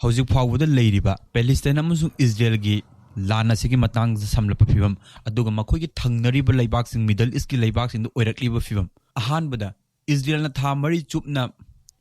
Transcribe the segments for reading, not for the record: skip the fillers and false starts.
हौजिक फाउबदा लेरिबा Palestine अमसुंग Israel की लान असिगी Matang Samlap फिवम अदुगा मखोगी थंगनरिबा लैबाकसिंग middle east की लैबाकसिंग ओइरक्लिबा फिवम अहानबदा Israel ना था मरी चुपना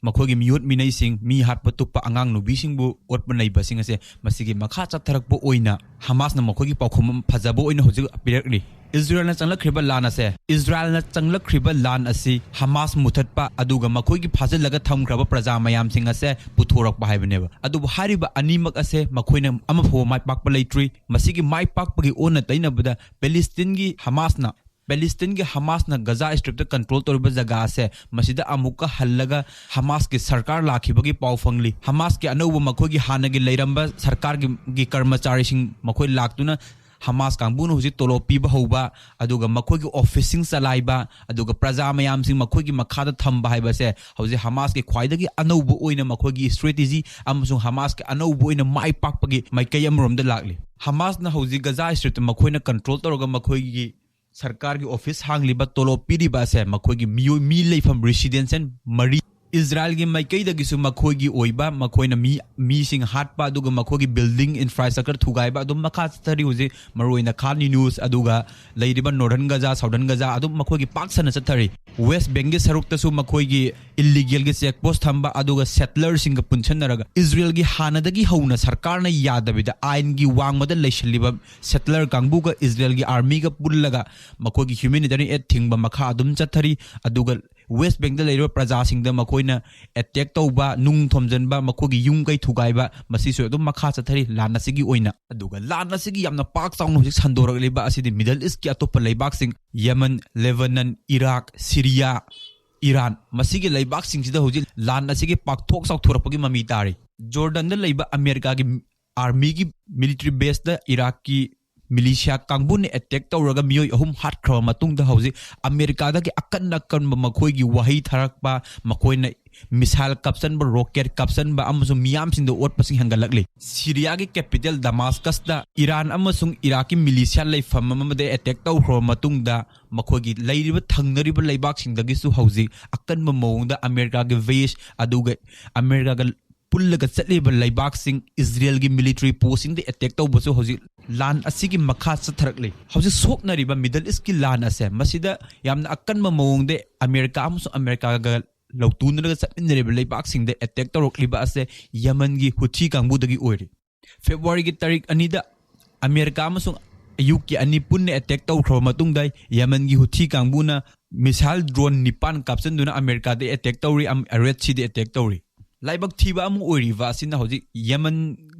मखोगी मियोट मिनैसिंग मी हाटपा तुप्पा अंगांग नुबिसिंगबु ओटपा नैबासिंग असे मसिगी मखा चथरकपो ओइना हमास ना मखोगी पाखुम फजाबो ओइना हौजिक पिरकली इजराइल ना चंगलखरिबा लान असे इजराइल ना चंगलखरिबा लान असि हमास मुथतपा अदुगा मखोगी फाजलगा थमख्रबा प्रजा मयामसिंग असे पुथोरकपा हाइबनेबा अदुबु हारिबा अनिमक असे मखोइना अमफो माइ पाकपा लेट्री मसिगी माइ पाकपगी ओना तैनबदा पैलेस्टाइन की हमास ना पैलेस्टाइन की हमास ना गजा स्ट्रिप कंट्रोल तौर जगह से मसीदा अमुका हल्लगा हमास की सरकार लाखिबगी पाव फंगली हमास के अनौब मखोगी हानगी लेरंबा सरकार की कर्मचारी सिंह मखोई लाक्तुना हमास कांगबुन हुजी तोलो पीबा हौबा अदुगा मखोगी ऑफिसिंग चलाइबा अदुगा प्रजा मयाम सिंह मखोगी मखादा थंबा हाइबसे हुजी हमास के ख्वाइदगी अनौब ओइना मखोगी स्ट्रेटेजी अमसुंग हमास के अनौब ओइना माइ पाकपगी माइकई अमरोमदा लागली हमास ना हुजी गजा स्ट्रिप मखोइना कंट्रोल तौरगा मखोगी सरकार की ऑफिस हांगलिबा तोलो पीरिबा से मखोगी मी लेफम रेसिडेंशियल मरी इजराइल की माइकईदगिसु मखोगी ओइबा मखोइना मी सिंग हाटपा अदुगा मखोगी बिल्डिंग इंफ्रास्ट्रक्चर थुगाइबा अदुम मखा चथरी हुजी मरोइना खानी न्यूज अदुगा लेरिबा नॉर्दर्न गजा साउदर्न गजा अदुम मखोगी पाकसना चथरी वेस्ट बेंगल सरुक्तसु मखोगी इल्लीगल की चेक पोस्ट थंबा अदुगा सेटलर सिंग पुनछनरगा इजराइल की हानदगी हौना सरकार ना यादबिदा आइन की वांगमदा लेशलिबा सेटलर कांगबुगा इजराइल की आर्मी का पुल्लगा मखोगी ह्यूमैनिटेरियन एड थिंगबा मखा अदुम चथरी अदुगा वेस्ट बेंगल लेरो प्रजा सिंगदा मखोइना अटैक तौबा नुंग थोमजनबा मखोगी युम कई थुगाइबा मसिसु अदुम मखा चथरी लानसिगी ओइना अदुगा लानसिगी यामना पाक चाउन हुजिक संदोरगलिबा असिदि मिडल ईस्ट की अतोप लैबाक सिंग Yemen Lebanon Iraq Syria Iran मसिगी लैबाक सिंगसिदा हुजिक लानसिगी पाकथोक साउथोरपगी ममी तारी जॉर्डन दा लैबा अमेरिका की आर्मी की मिलिट्री बेस दा इराक की मिलिशिया कांगबुन ने अटैक तौरगा मियोय अहुम हाटख्रबा मतुंगदा हौजिक अमेरिका दा की अकन अकन मखोगी वही थरकपा मखोइना मिसाइल कप्सन रॉकेट कप्सन मियाम सिंह ओटपसिंग हंगलकली सीरिया की कैपिटल दमास्कस दा ईरान अमसुंग इराक की मिलिशिया लेफम अमदे अटैक तौख्रबा मतुंगदा मखोगी लैरिबा थंगनरिबा लैबाक सिंगदगिसु हौजिक अकन मौंगदा अमेरिका के वेश अदुगा अमेरिका का पुल्लगा चलीब लैबाक सिंह इजराइल की मिलिट्री पोस्टिंग अटैक तौबसु हौजिक लान असिगी मखा चथरकली हौजिक सोकनरिबा मिडल ईस्ट की लान असे मसिदा यामना अकनबा मौंगदे अमेरिका अमसु अमेरिका गा लौतुनरगा चमिनरिबा लैबाक सिंगदे अटैक तौरकलिबा असे यमन की हुथी कांगबुदगी ओइरि फेब्रुवारी की तारीख अनिदा अमेरिका अमसु यूके अनि पुन्ने अटैक तौख्रबा मतुंगदा यमन की हुथी कांगबुना मिसाइल ड्रोन निपान काप्सनदुना अमेरिका दे अटैक तौरि रेड सी दे अटैक तौरि लाइबक थीबा अमु ओइरिबा सिना हौजिक यमन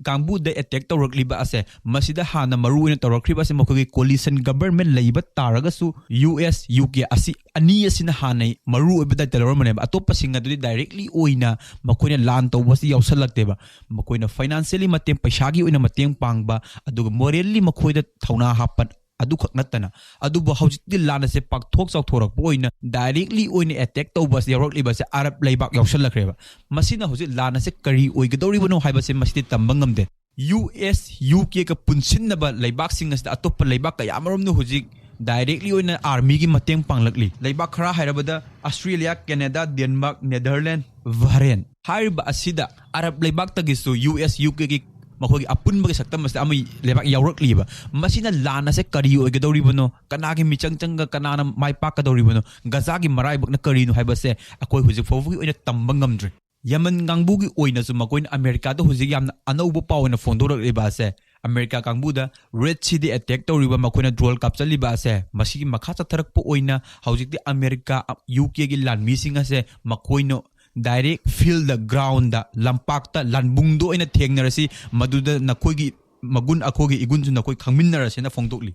कांगबु दे अटैक तौरकलिबा असे मसिदा हाना मरुइना तौरकरिबा से मखोगी कोलिशन गवर्नमेंट लैबा तारगसु यूएस यूके असि अनि असिना हानै मरु ओइबदा तलरमने अतोप सिंग अदुदि डायरेक्टली ओइना मखोइना लान तौबसि यावसलक्तेबा मखोइना फाइनेंशियली मतें पैसागी ओइना मतें पांगबा अदुगा मोरली मखोइदा थौना हापन अदु खक नतना अदुबो हौजिकदि लान से पाकथोक चाउथोरकपो ओइना डायरेक्टली ओइना अटैक तौबस यावरकलिबसे अरब लैबाक यावसलखरेबा मसिना हौजिक लान से करी ओइगदौरिबनो हाइबसे मसिदि तंबंगमदे यूएस यूके का पुनसिनबा लैबाक सिंगस अतोप लैबाक कयामरमनो हौजिक डायरेक्टली ओइना आर्मी की मतें पांगलकली लैबाक खरा हाइरबदा Australia Canada Denmark Netherland Bahrain हाइरबा असिदा अरब लैबाक तगिसु यूएस यूके की मखोगी अपुनबगे सक्तम मसे अमि लेबाक यावरकलिबा मसिना लान से करी ओइगदौरिबनो कनागे मिचंगचंग कनाना माइ पाकदौरिबनो गजा की मराइबकना करीनो हाइबसे अकोइ हुजिक फोबुगी ओइना तंबंगमद्रे यमन गांगबुगी ओइनासु मकोइन अमेरिका दो हुजिक यामना अनौबो पावना फोंदोरकलिबा से अमेरिका कांगबुदा रेड सी दे अटैक तौरिबा मकोइना ड्रोल कापचलिबा से मसिगी मखा चथरकपो ओइना हौजिकदि अमेरिका यूके की लानमीसिंग असे मकोइनो डायरेक्ट फील्ड द ग्राउंड लंपाक्ता लानबुंगदो ओइना थेंगनरसि मदुदा नखोगी मगुन अखोगी इगुनसु नखोई खंगमिनरसेना फोंदोकली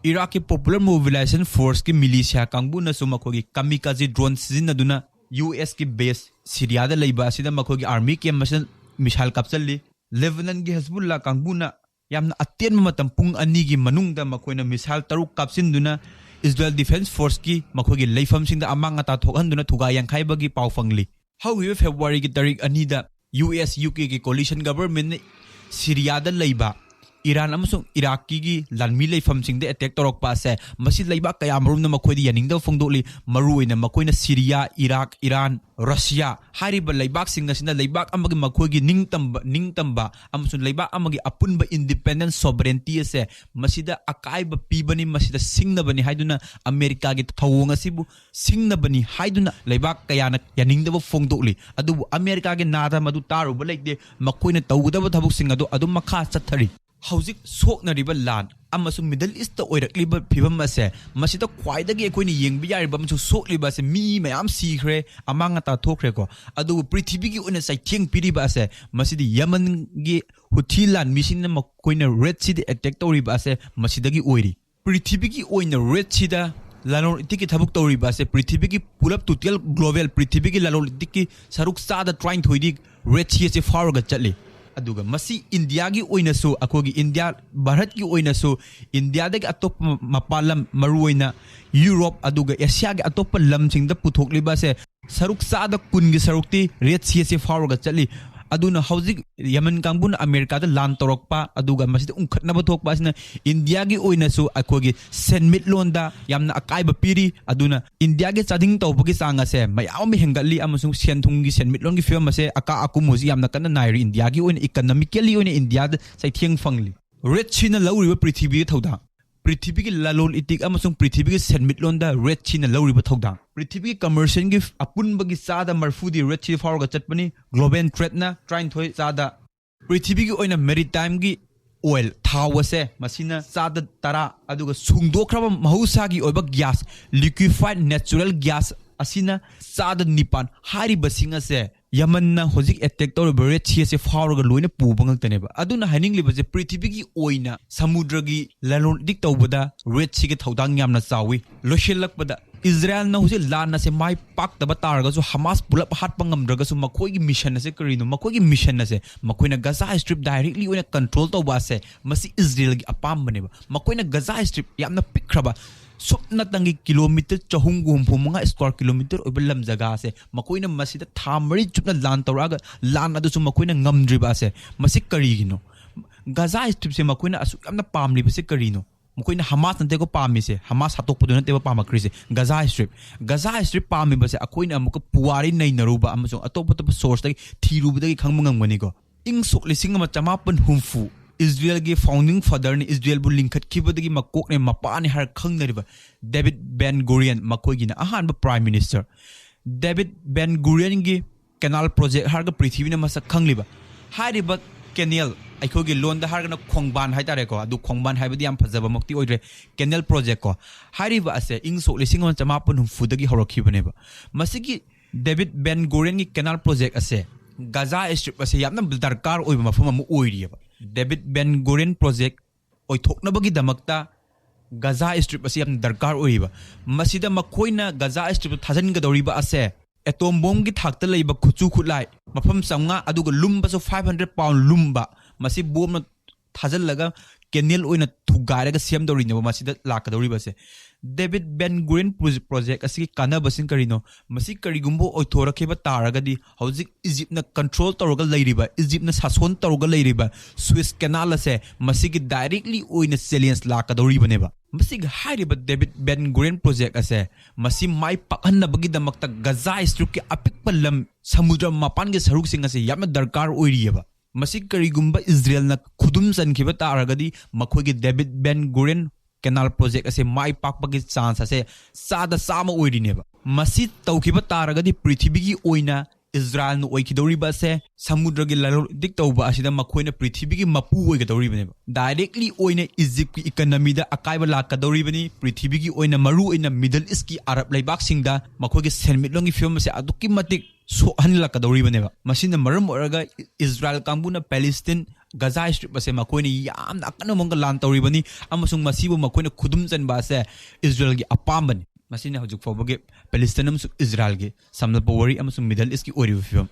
इराक की पॉपुलर मोबिलाइजेशन फोर्स की मिलिशिया कांगबुनसु मखोगी कामिकाजी ड्रोन सिजिनदुना यूएस की बेस सीरिया दा लैबा असिदा मखोगी आर्मी के मसल मिसाइल कापचली लेबनान की हिजबुल्ला कांगबुना यामना अत्यन मतम पुंग अनि की मनुंगदा मखोइना मिसाइल तरुक कापसिनदुना इजराइल डिफेंस फोर्स की मखोगी लैफमसिंगदा अमांगता थोकहंदुना थुगा यांखाइबगी पाव फंगली हौगिबा फेब्रुवारी की तारीख अनिदा यूएस यूके की कोलिशन गवर्नमेंट ने सीरिया दा लैबा Iran amasung Iraqi lanmi leifamsingda attack torokpa ase masi leibak kaya marumna makhoi yaningda fongdoli maruina makoina Syria Iraq Iran Russia hariba leibak singa sina leibak amagi makhoigi ningtamba amasung leibak amagi apunba independent sovereignty ase masida akaiba pibani masida singnabani haiduna America gi thawong asibu singnabani haiduna leibak kayana yaningda fongdoli adubu America gi nada madu taruba leide makoina tawgudaba thabuk singa adu makha chathari Hauzik soknariba Laan amasung Middle East ta oirakliba phibam ase masida khwaidagi ekhoini yengbi yariba amsu sokliba ase mi mayam sikhre amanga ta thokre ko adu prithibigi una saitheng piriba ase masidi Yemen gi Houthi Laan mission makoina Red Sea attack toriba ase masidagi oiri prithibigi oina Red Sea da lalol tiki thabuk toriba ase prithibigi pulap total global prithibigi lalol tiki saruk sada trying thoidi Red Sea se faroga chatli aduga masi India gi oina so akogi India Bharat gi oina so India da atop mapalam maruina Europe aduga Asia gi atop lam singda puthokliba se saruk sada kun gi sarukti Red Sea se faroga chali aduna hauzik Yemen kangbun America da Laan torokpa aduga masida unkhatnaba thokpa sina India gi oina so akogi senmit londa yamna akaiba piri aduna India gi chading tawbagi sanga se mayam hengali amasung senthung gi senmit lon gi film ase aka akumuji yamna kana nairi India gi oina economically oina India da saitheng fangli Red Sea na lawriba prithibigi thawda prithibigi lalol itik amasung prithibigi senmit londa Red Sea na lawriba thawda prithibigi commercial gi apunbagi sada marfudi Red Sea faroga chatpani global trade na trying thoi sada prithibigi oina maritime gi oil thawase masina sada tara aduga sungdokraba mahusagi oiba gas liquefied natural gas asina sada nipan hari basinga se Yemen na hozik attack tor Red Sea se faroga loina pubangal taneba aduna haning libaje prithibigi oina samudragi lalon dik tawbada Red Sea ge thawdang yamna chawi loshelakpada Israel na hozik Laan na se mai pak taba targa so Hamas pulap hat pangamdraga so makoi gi mission na se karino makoi gi mission na se makoi na Gaza strip directly oina control tawba se masi Israel gi apam baneba makoi na Gaza strip yamna pikraba sopna tangi kilometer chahungum phumanga square kilometer oibelam jaga se makoina masida thamari chupna Laan toraga Laan adu su makoina ngamdriba se masi karigino Gaza strip se makoina asu yamna pamli base karino makoina Hamas nante ko pami se Hamas hatok podo nante ba pamakri se Gaza strip pami base akoina amuka puwari nei naruba amasong atop source dagi thiruba dagi khangmangam gani ko ing sok lising ma chamapan humfu Israel ge founding father ni Israel bu linkhat kibadagi makok ne mapani har khangnariba David Ben Gurion makoi na ahan ba prime minister David Ben Gurion ge Canal project har ga prithvi na masak khangliba hariba Canal aikogi loan da har na khongban haitare ko adu khongban haibadi am phajaba mukti oidre Canal project ko hariba ase ing so lising on chamapun fudagi horokhibane ba masigi David Ben Gurion ge Canal project ase Gaza strip ase yamna darkar oiba mafam am oiriba David Ben Gurion project oithoknabagi damakta Gaza strip ase yam darkar oiba masida makoina Gaza strip thajan gadoriba ase atom bomb gi thakta leiba khuchu khulai mafam samnga aduga lumba so 500 pound lumba masi bomb na thajal laga Canal oina thugaraga sem dorina masida lakadoriba se David Ben Gurion project asigi kanabasin karino masi karigumbo oithorakheba taragadi hauzik Egypt na control toroga leiriba Egypt na sason toroga leiriba Suez Canal ase masigi directly oina challenge lakadoriba neba masig hariba David Ben Gurion project ase masi mai pakhanabagi damakta Gaza strip ki apik palam samudra mapan ge saruk sing ase yamna darkar oiriba masig karigumba Israel na khudum sankhiba taragadi makhogi David Ben Gurion Canal project ase mai pakpagi chance ase sada sama oirineba masi tawkiba taragadi prithibigi oina Israel no oikidoriba ase samudragi lalo dik tawba asida makhoina prithibigi mapu oigadoribane directly oina Egypt ki economy da akaiba lakadoribani prithibigi oina maru oina Middle East ki Arab laibak singda makhogi senmitlongi film ase aduki matik so hanla kadoribane masina maram oraga Israel kambuna Palestine Gaza strip ase makoini yamna akano mong Laan toribani amasung masibo makoina khudum chanba ase Israel gi apambani masina hojuk fobage Palestine amsung Israel gi samna powari amasung Middle East ki Oiriba Fivam